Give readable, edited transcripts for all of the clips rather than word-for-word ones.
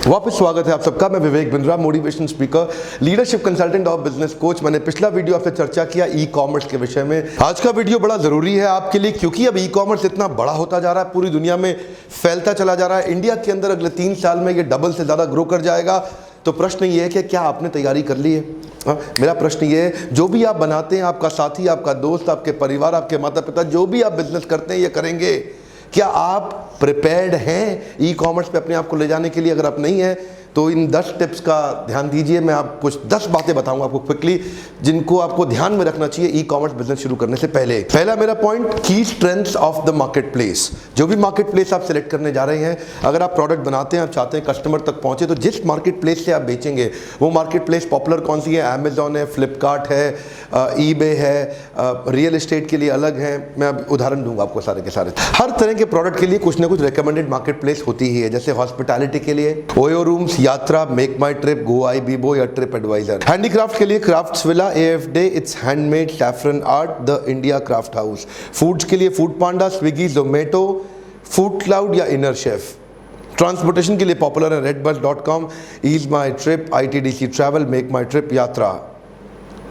वापस स्वागत है आप सबका। मैं Vivek Bindra, motivation speaker, leadership consultant और बिजनेस कोच। मैंने पिछला वीडियो आपसे चर्चा किया ई कॉमर्स के विषय में। आज का वीडियो बड़ा जरूरी है आपके लिए, क्योंकि अब ई कॉमर्स इतना बड़ा होता जा रहा है, पूरी दुनिया में फैलता चला जा रहा है। इंडिया के अंदर अगले 3 साल में ये डबल से ज्यादा ग्रो कर जाएगा। तो प्रश्न ये है कि क्या आपने तैयारी कर ली है? मेरा प्रश्न ये है, जो भी आप बनाते हैं, आपका साथी, आपका दोस्त, आपके परिवार, आपके माता पिता, जो भी आप बिजनेस करते हैं, ये करेंगे, क्या आप प्रिपेयर्ड हैं ई कॉमर्स पे अपने आप को ले जाने के लिए? अगर आप नहीं हैं तो इन 10 टिप्स का ध्यान दीजिए। मैं आप कुछ 10 बातें बताऊंगा आपको क्विकली, जिनको आपको ध्यान में रखना चाहिए ई कॉमर्स बिजनेस शुरू करने से पहले। पहला मेरा पॉइंट, की strengths of the market place. जो भी मार्केट प्लेस आप सिलेक्ट करने जा रहे हैं, अगर आप प्रोडक्ट बनाते हैं, आप चाहते हैं कस्टमर तक पहुंचे, तो जिस मार्केट प्लेस से आप बेचेंगे वो मार्केट प्लेस पॉपुलर कौन सी है? अमेजॉन है, फ्लिपकार्ट है, ईबे है, रियल एस्टेट के लिए अलग है। मैं अब उदाहरण दूंगा आपको सारे के सारे। हर तरह के प्रोडक्ट के लिए कुछ ना कुछ रिकमेंडेड मार्केट प्लेस होती ही है। जैसे हॉस्पिटैलिटी के लिए OYO rooms, Yatra, make my trip, Goibibo या ट्रिप एडवाइजर। हैंडीक्राफ्ट के लिए क्राफ्ट्सविला, एएफडे, it's handmade, saffron art, the India craft house. Foods के लिए food panda, Swiggy, Zomato, food cloud या इनर शेफ। ट्रांसपोर्टेशन के लिए पॉपुलर है redbus.com, ease my trip, ITDC travel, make my trip, Yatra.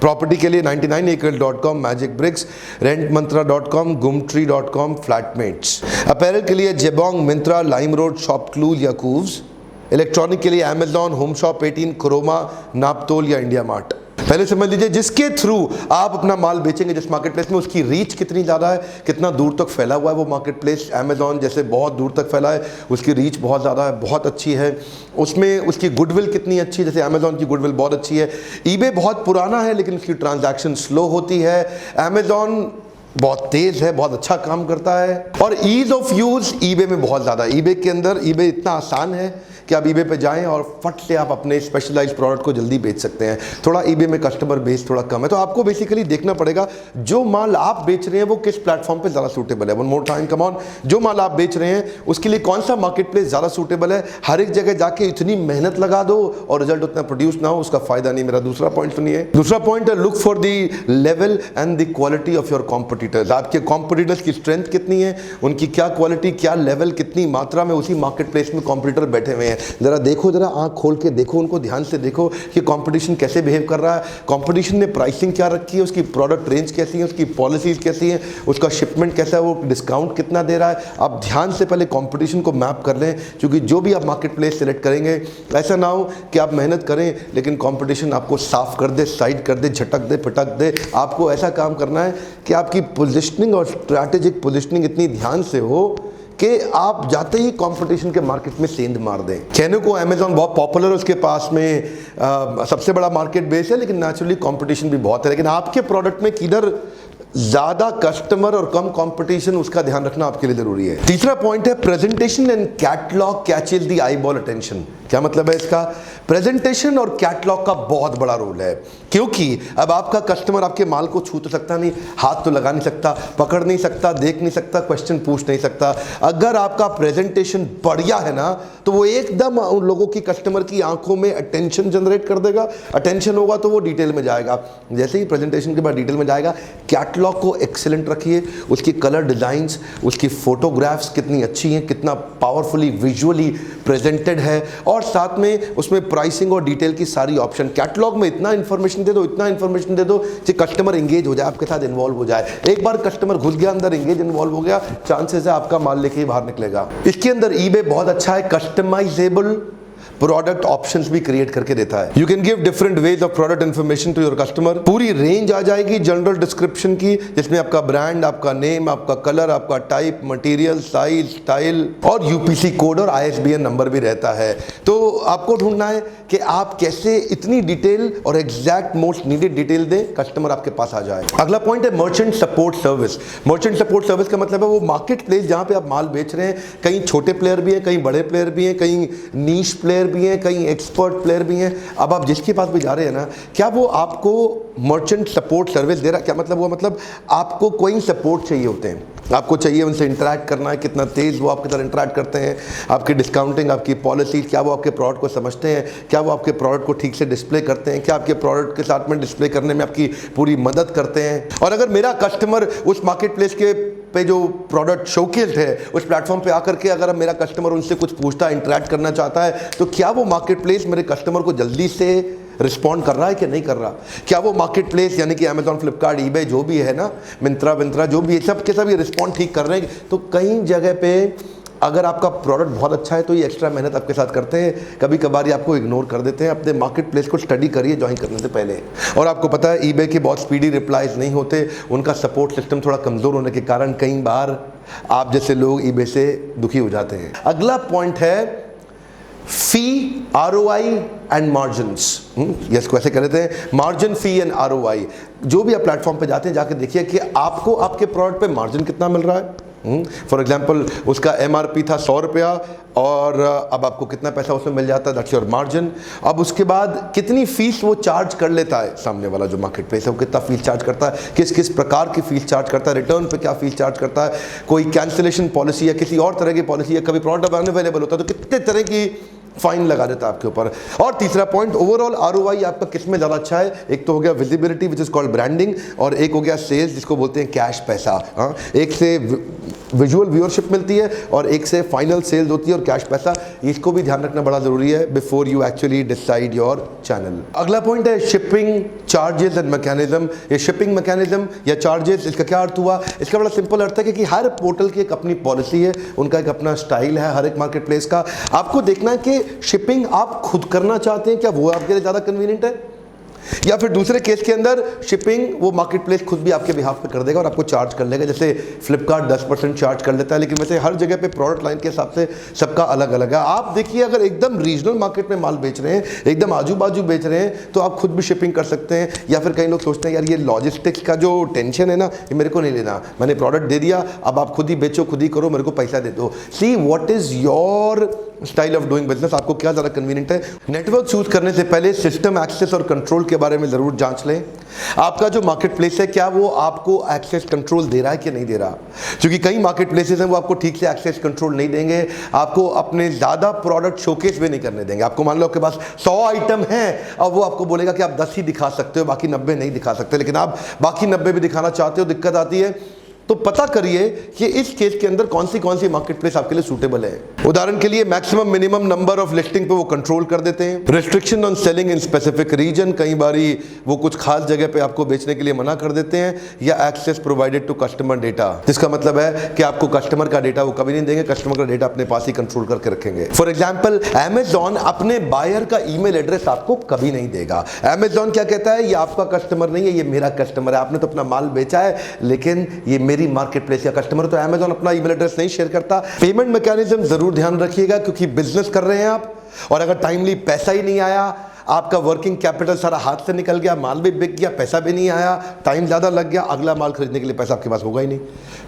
Property के लिए 99acres.com, मैजिक ब्रिक्स, रेंटमंत्रा.com, गुमट्री.com, फ्लैटमेट्स। अपैरल के लिए Jabong, Myntra, lime road, ShopClues या कूव्स। इलेक्ट्रॉनिक के लिए अमेजॉन, होम शॉप 18, क्रोमा, नापतोल या इंडिया मार्ट। पहले समझ लीजिए जिसके थ्रू आप अपना माल बेचेंगे, जिस मार्केट प्लेस में, उसकी रीच कितनी ज़्यादा है, कितना दूर तक फैला हुआ है वो मार्केट प्लेस। अमेजॉन जैसे बहुत दूर तक फैला है, उसकी रीच बहुत ज़्यादा है, बहुत अच्छी है। उसमें उसकी गुडविल कितनी अच्छी है, जैसे अमेजॉन की गुडविल बहुत अच्छी है। ईबे बहुत पुराना है लेकिन उसकी ट्रांजैक्शन स्लो होती है। अमेजॉन बहुत तेज है, बहुत अच्छा काम करता है। और ईज ऑफ यूज ईबे में बहुत ज़्यादा। ईबे के अंदर ईबे इतना आसान है कि आप ईबे पे जाएं और फट से आप अपने स्पेशलाइज्ड प्रोडक्ट को जल्दी बेच सकते हैं। थोड़ा ईबे में कस्टमर बेस थोड़ा कम है, तो आपको बेसिकली देखना पड़ेगा जो माल आप बेच रहे हैं वो किस प्लेटफॉर्म पे ज़्यादा सूटेबल है। One more time, come on, जो माल आप बेच रहे हैं उसके लिए कौन सा मार्केट प्लेस ज़्यादा सूटेबल है। हर एक जगह जाके इतनी मेहनत लगा दो और रिजल्ट उतना प्रोड्यूस ना हो, उसका फायदा नहीं। मेरा दूसरा पॉइंट सुनिए। दूसरा पॉइंट है, look for the level and the quality of your competitors. आपके कॉम्पिटिटर्स की स्ट्रेंथ कितनी है, उनकी क्या क्वालिटी, क्या लेवल, कितनी मात्रा में उसी मार्केट प्लेस में कॉम्पिटिटर बैठे हुए हैं। जरा देखो, जरा आंख खोल के देखो, उनको ध्यान से देखो कि कंपटीशन कैसे बिहेव कर रहा है। कंपटीशन ने प्राइसिंग क्या रखी है, उसकी प्रोडक्ट रेंज कैसी है, उसकी पॉलिसीज कैसी है, उसका शिपमेंट कैसा है, वो डिस्काउंट कितना दे रहा है। आप ध्यान से पहले कंपटीशन को मैप कर लें, क्योंकि जो भी आप मार्केट प्लेस सेलेक्ट करेंगे, ऐसा ना हो कि आप मेहनत करें लेकिन कंपटीशन आपको साफ कर दे, साइड कर दे, झटक दे, फटक दे। आपको ऐसा काम करना है कि आपकी पोजिशनिंग और स्ट्रैटेजिक पोजिशनिंग इतनी ध्यान से हो कि आप जाते ही कंपटीशन के मार्केट में सेंध मार दें। कहने को अमेजॉन बहुत पॉपुलर है, उसके पास में सबसे बड़ा मार्केट बेस है, लेकिन नेचुरली कंपटीशन भी बहुत है। लेकिन आपके प्रोडक्ट में किधर ज़्यादा कस्टमर और कम कंपटीशन, उसका ध्यान रखना आपके लिए जरूरी है। तीसरा पॉइंट है, presentation and catalogue catches the eye ball attention. क्या मतलब है इसका? प्रेजेंटेशन और कैटलॉग का बहुत बड़ा रोल है, क्योंकि अब आपका कस्टमर आपके माल को छू तो सकता नहीं, हाथ तो लगा नहीं सकता, पकड़ नहीं सकता, देख नहीं सकता, क्वेश्चन पूछ नहीं सकता। अगर आपका प्रेजेंटेशन बढ़िया है ना, तो वो एकदम उन लोगों की, कस्टमर की आंखों में अटेंशन जनरेट कर देगा। अटेंशन होगा तो वो डिटेल में जाएगा। जैसे ही प्रेजेंटेशन के बाद डिटेल में जाएगा, कैटलॉग को एक्सीलेंट रखिए, उसकी कलर डिजाइंस, उसकी फोटोग्राफ्स कितनी अच्छी हैं, कितना पावरफुली विजुअली प्रेजेंटेड है, और साथ में उसमें प्राइसिंग और डिटेल की सारी ऑप्शन। कैटलॉग में इतना इंफॉर्मेशन दे दो, इतना इंफॉर्मेशन दे दो कि कस्टमर एंगेज हो जाए, आपके साथ इन्वॉल्व हो जाए। एक बार कस्टमर घुस गया अंदर, एंगेज इन्वॉल्व हो गया, चांसेस है आपका माल लेके ही बाहर निकलेगा। इसके अंदर ईबे बहुत अच्छा है, कस्टमाइजेबल प्रोडक्ट ऑप्शंस भी क्रिएट करके देता है। You can give different ways of product information to your customer. पूरी रेंज आ जाएगी जनरल डिस्क्रिप्शन की, जिसमें आपका ब्रांड, आपका नेम, आपका कलर, आपका टाइप, मटेरियल, साइज, स्टाइल और यूपीसी कोड और आईएसबीएन नंबर भी रहता है। तो आपको ढूंढना है कि आप कैसे इतनी डिटेल और एग्जैक्ट मोस्ट नीडेड डिटेल दें, कस्टमर आपके पास आ जाए। अगला पॉइंट है merchant support service. Merchant support service का मतलब है वो मार्केट प्लेस जहां पे आप माल बेच रहे हैं। कहीं छोटे प्लेयर भी हैं, कहीं बड़े प्लेयर भी हैं, कहीं नीश प्लेयर भी हैं, कहीं एक्सपर्ट प्लेयर भी हैं। अब आप जिसके पास भी जा रहे हैं ना, क्या वो आपको मर्चेंट सपोर्ट सर्विस दे रहा है? क्या मतलब हुआ? मतलब आपको कोई सपोर्ट चाहिए होते हैं, आपको चाहिए उनसे इंटरैक्ट करना है, कितना तेज़ वो आपके साथ इंटरैक्ट करते हैं, आपकी डिस्काउंटिंग, आपकी पॉलिसी, क्या वो आपके प्रोडक्ट को समझते हैं, क्या वो आपके प्रोडक्ट को ठीक से डिस्प्ले करते हैं, क्या आपके प्रोडक्ट के साथ में डिस्प्ले करने में आपकी पूरी मदद करते हैं। और अगर मेरा कस्टमर उस मार्केट प्लेस के पे जो प्रोडक्ट शोकेस्ड है उस प्लेटफॉर्म पे आकर के अगर मेरा कस्टमर उनसे कुछ पूछता है, इंटरेक्ट करना चाहता है, तो क्या वो मार्केट प्लेस मेरे कस्टमर को जल्दी से रिस्पॉन्ड कर रहा है कि नहीं कर रहा? क्या वो मार्केट प्लेस यानी कि अमेजॉन, फ्लिपकार्ट, ईबे जो भी है ना, मिंत्रा जो भी है, सब के सब ये रिस्पॉन्ड ठीक कर रहे हैं? तो कई जगह पे अगर आपका प्रोडक्ट बहुत अच्छा है तो ये एक्स्ट्रा मेहनत आपके साथ करते हैं, कभी कभार ये आपको इग्नोर कर देते हैं। अपने मार्केट प्लेस को स्टडी करिए ज्वाइन करने से पहले। और आपको पता है ईबे के बहुत स्पीडी रिप्लाईज नहीं होते, उनका सपोर्ट सिस्टम थोड़ा कमज़ोर होने के कारण कई बार आप जैसे लोग ईबे से दुखी हो जाते हैं। अगला पॉइंट है फी, ROI एंड मार्जिन्स। इसको ऐसे कह लेते हैं, मार्जिन, फी एंड ROI। जो भी आप प्लेटफॉर्म पे जाते हैं जाके देखिए कि आपको आपके प्रोडक्ट पे मार्जिन कितना मिल रहा है। फॉर एग्जाम्पल उसका MRP था 100 रुपया और अब आपको कितना पैसा उसमें मिल जाता है, दैट्स योर मार्जिन। अब उसके बाद कितनी फीस वो चार्ज कर लेता है, सामने वाला जो मार्केट प्लेस है वो कितना फीस चार्ज करता है, किस किस प्रकार की फीस चार्ज करता है, रिटर्न पे क्या फीस चार्ज करता है, कोई कैंसिलेशन पॉलिसी या किसी और तरह की पॉलिसी है, कभी प्रोडक्ट अवेलेबल होता है तो कितने तरह की फाइन लगा देता है आपके ऊपर। और तीसरा पॉइंट, ओवरऑल ROI आपका किस में ज़्यादा अच्छा है? एक तो हो गया visibility which is called branding, और एक हो गया सेल्स जिसको बोलते हैं कैश, पैसा। हाँ, एक से विजुअल व्यूअरशिप मिलती है और एक से फाइनल सेल्स होती है और कैश पैसा। इसको भी ध्यान रखना बड़ा ज़रूरी है before you actually decide your channel. अगला पॉइंट है शिपिंग चार्जेस एंड मैकेनिज्म। ये शिपिंग मैकेनिज्म या चार्जेस, इसका क्या अर्थ हुआ? इसका बड़ा सिंपल अर्थ है कि हर पोर्टल की एक अपनी पॉलिसी है, उनका एक अपना स्टाइल है हर एक मार्केट प्लेस का। आपको देखना है कि शिपिंग आप खुद करना चाहते हैं, क्या वो आपके लिए ज़्यादा कन्वीनियंट है, या फिर दूसरे केस के अंदर शिपिंग वो मार्केट प्लेस खुद भी आपके बिहाफ पे कर देगा और आपको चार्ज कर लेगा। जैसे फ्लिपकार्ट 10% चार्ज कर लेता है, लेकिन वैसे हर जगह पे प्रोडक्ट लाइन के हिसाब से सबका अलग अलग है। आप देखिए अगर एकदम रीजनल मार्केट में माल बेच रहे हैं, एकदम आजू बाजू बेच रहे हैं, तो आप खुद भी शिपिंग कर सकते हैं। या फिर कई लोग सोचते हैं यार ये लॉजिस्टिक्स का जो टेंशन है ना, ये मेरे को नहीं लेना, मैंने प्रोडक्ट दे दिया, अब आप खुद ही बेचो, खुद ही करो, मेरे को पैसा दे दो। See what is your style of doing business, आपको क्या ज़्यादा कन्वीनियंट है। नेटवर्क चूज करने से पहले सिस्टम एक्सेस और कंट्रोल के बारे में ज़रूर जांच लें। आपका जो मार्केट प्लेस है क्या वो आपको एक्सेस कंट्रोल दे रहा है कि नहीं दे रहा, क्योंकि कई मार्केट प्लेसेस हैं वो आपको ठीक से एक्सेस कंट्रोल नहीं देंगे, आपको अपने ज़्यादा प्रोडक्ट शोकेस भी नहीं करने देंगे। आपको मान लो आपके पास 100 आइटम हैं, अब वो आपको बोलेगा कि आप 10 ही दिखा सकते हो, बाकी 90 नहीं दिखा सकते, लेकिन आप बाकी 90 भी दिखाना चाहते हो, दिक्कत आती है। तो पता करिए कि इस केस के अंदर कौन सी मार्केट प्लेस आपके लिए सूटेबल है। उदाहरण के लिए maximum minimum number of listing पे वो कंट्रोल कर देते हैं। Restriction on selling in specific region, कई बारी वो कुछ खास जगह पे आपको बेचने के लिए मना कर देते हैं। या access provided to customer data, जिसका मतलब है कि आपको कस्टमर का डेटा वो कभी नहीं देंगे, कस्टमर का डेटा अपने पास ही कंट्रोल करके रखेंगे। फॉर एग्जाम्पल अमेजॉन अपने बायर का ईमेल एड्रेस आपको कभी नहीं देगा। अमेजॉन क्या कहता है, ये आपका कस्टमर नहीं है, ये मेरा कस्टमर है, आपने तो अपना माल बेचा है लेकिन ये मेरी मार्केट प्लेस का कस्टमर। तो अमेजॉन अपना ईमेल एड्रेस नहीं शेयर करता। पेमेंट मैकेनिज्म जरूर ध्यान रखिएगा, क्योंकि बिजनेस कर रहे हैं आप, और अगर टाइमली पैसा ही नहीं आया, आपका वर्किंग कैपिटल सारा हाथ से निकल गया, माल भी बिक गया, पैसा भी नहीं आया, टाइम ज़्यादा लग गया, अगला माल खरीदने के लिए पैसा आपके पास होगा ही नहीं।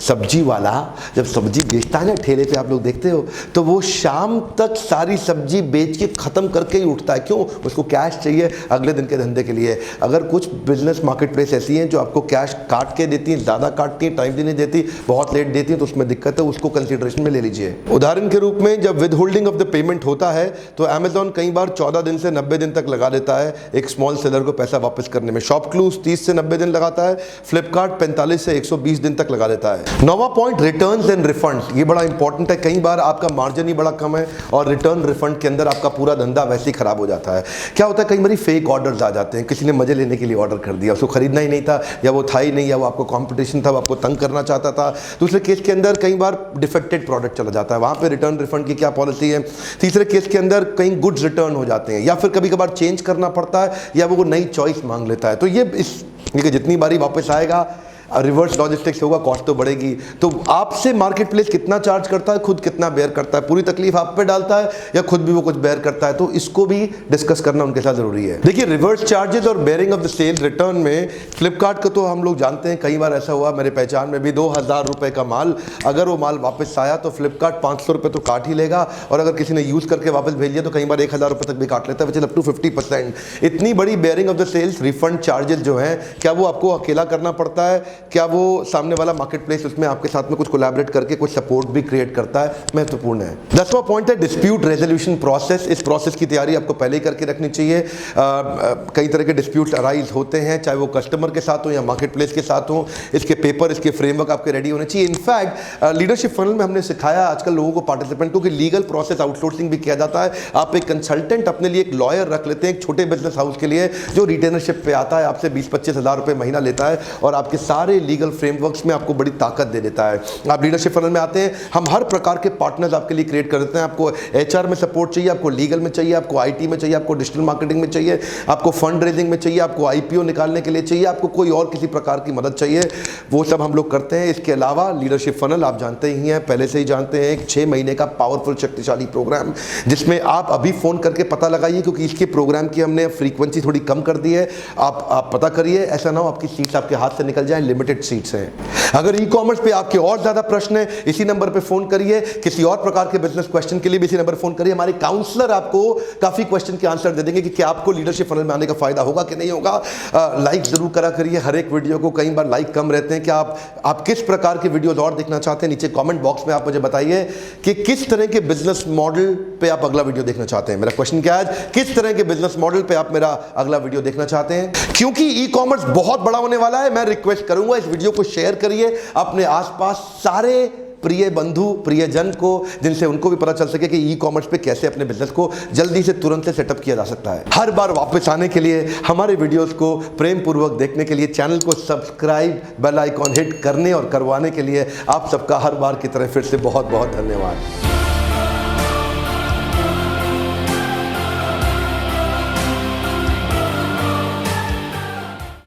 सब्जी वाला जब सब्जी बेचता है ना ठेले पे, आप लोग देखते हो, तो वो शाम तक सारी सब्जी बेच के ख़त्म करके ही उठता है। क्यों? उसको कैश चाहिए अगले दिन के धंधे के लिए। अगर कुछ बिजनेस मार्केट प्लेस ऐसी हैं जो आपको कैश काट के देती हैं, ज़्यादा काटती हैं, टाइम भी नहीं देती, बहुत लेट देती हैं, तो उसमें दिक्कत है, उसको कंसिडरेशन में ले लीजिए। उदाहरण के रूप में जब with holding of the payment होता है तो अमेजॉन कई बार 14 दिन से 90 दिन तक लगा देता है एक स्मॉल सेलर को पैसा वापस करने में। शॉप क्लूज 30 से 90 दिन लगाता है, फ्लिपकार्ट 45 से 120 दिन तक लगा देता है। नौवां पॉइंट, रिटर्न्स एंड रिफंड्स। ये बड़ा इंपॉर्टेंट है। कई बार आपका मार्जिन ही बड़ा कम है और रिटर्न रिफंड के अंदर आपका पूरा धंधा वैसे ही खराब हो जाता है। क्या होता है, कई बार फेक ऑर्डर्स आ जाते हैं, किसी ने मजे लेने के लिए ऑर्डर कर दिया, उसको खरीदना ही नहीं था, या वो था ही नहीं, या वो आपको कॉम्पिटिशन था, वो आपको तंग करना चाहता था। दूसरे केस के अंदर कई बार डिफेक्टेड प्रोडक्ट चला जाता है, वहां पे रिटर्न रिफंड की क्या पॉलिसी है। तीसरे केस के अंदर कई गुड्स रिटर्न हो जाते हैं, या फिर कभी कभार चेंज करना पड़ता है, या वो नई चॉइस मांग लेता है। तो ये जितनी बारी वापस आएगा रिवर्स लॉजिस्टिक्स होगा, कॉस्ट तो बढ़ेगी। तो आपसे मार्केट प्लेस कितना चार्ज करता है, खुद कितना बेयर करता है, पूरी तकलीफ आप पे डालता है या खुद भी वो कुछ बेयर करता है, तो इसको भी डिस्कस करना उनके साथ जरूरी है। देखिए, रिवर्स चार्जेस और bearing of the cell return में फ्लिपकार्ट का तो हम लोग जानते हैं, कई बार ऐसा हुआ मेरे पहचान में भी, 2000 रुपए का माल, अगर वो माल वापस आया तो फ्लिपकार्ट 500 रुपए तो काट ही लेगा, और अगर किसी ने यूज करके वापस भेज दिया तो कई बार 1000 रुपए तक भी काट लेता है, विच इज अप टू 50%। इतनी बड़ी bearing of the sales refund charges जो हैं, क्या वो आपको अकेला करना पड़ता है क्या वो सामने वाला मार्केट प्लेस उसमें आपके साथ में कुछ कोलैबोरेट करके कुछ सपोर्ट भी क्रिएट करता है, महत्वपूर्ण है। 10वां पॉइंट है डिस्प्यूट रेजोल्यूशन प्रोसेस। इस प्रोसेस की तैयारी आपको पहले ही करके रखनी चाहिए। कई तरह के डिस्प्यूट अराइज होते हैं, चाहे वो कस्टमर के साथ हो या मार्केट प्लेस के साथ हो। इसके पेपर, इसके फ्रेमवर्क आपके रेडी होने चाहिए। इनफैक्ट लीडरशिप फनल में हमने सिखाया आजकल लोगों को, पार्टिसिपेंट को, कि लीगल प्रोसेस आउटसोर्सिंग भी किया जाता है। आप एक कंसल्टेंट अपने लिए एक लॉयर रख लेते हैं एक छोटे बिजनेस हाउस के लिए, जो रिटेनरशिप पे आता है, आपसे 20-25 हज़ार रुपए महीना लेता है और आपके सारे लीगल फ्रेमवर्क्स में आपको बड़ी ताकत दे देता है। आप लीडरशिप फनल में आते हैं, हम हर प्रकार के पार्टनर्स आपके लिए क्रिएट कर देते हैं। आपको एचआर में सपोर्ट चाहिए, आपको लीगल में चाहिए, आपको आईटी में चाहिए, आपको डिजिटल मार्केटिंग में चाहिए, आपको फंड रेजिंग में चाहिए, आपको आईपीओ निकालने के लिए चाहिए, आपको कोई और किसी प्रकार की मदद चाहिए, वो सब हम लोग करते हैं। इसके अलावा लीडरशिप फनल आप जानते ही हैं, पहले से ही जानते हैं, एक 6 महीने का पावरफुल शक्तिशाली प्रोग्राम, जिसमें आप अभी फोन करके पता लगाइए, क्योंकि इसके प्रोग्राम की हमने फ्रीक्वेंसी थोड़ी कम कर दी है। आप पता करिए, ऐसा ना हो आपकी सीट्स आपके हाथ से निकल जाए, लिमिटेड सीट्स हैं। अगर ई कॉमर्स पे आपके और ज्यादा प्रश्न है, इसी नंबर पे फोन करिए। किसी और प्रकार के बिजनेस क्वेश्चन के लिए भी इसी नंबर फोन करिए। हमारे काउंसलर आपको काफी क्वेश्चन के आंसर दे देंगे कि क्या आपको लीडरशिप फनल में आने का फायदा होगा कि नहीं होगा। लाइक जरूर करा करिए हर एक वीडियो को, कई बार लाइक कम रहते हैं। क्या आप किस प्रकार के वीडियोस और देखना चाहते हैं, नीचे कमेंट बॉक्स में आप मुझे बताइए कि किस तरह के बिजनेस मॉडल पे आप अगला वीडियो देखना चाहते हैं। मेरा क्वेश्चन क्या है, किस तरह के बिजनेस मॉडल पे आप मेरा अगला वीडियो देखना चाहते हैं। क्योंकि ई कॉमर्स बहुत बड़ा होने वाला है, मैं रिक्वेस्ट करूंगा इस वीडियो को शेयर करिए अपने आसपास सारे प्रिय बंधु प्रियजन को, जिनसे उनको भी पता चल सके कि ई कॉमर्स पे कैसे अपने बिजनेस को जल्दी से तुरंत से सेटअप किया जा सकता है। हर बार वापस आने के लिए, हमारे वीडियोस को प्रेम पूर्वक देखने के लिए, चैनल को सब्सक्राइब, बेल आइकॉन हिट करने और करवाने के लिए आप सबका हर बार की तरह फिर से बहुत बहुत धन्यवाद।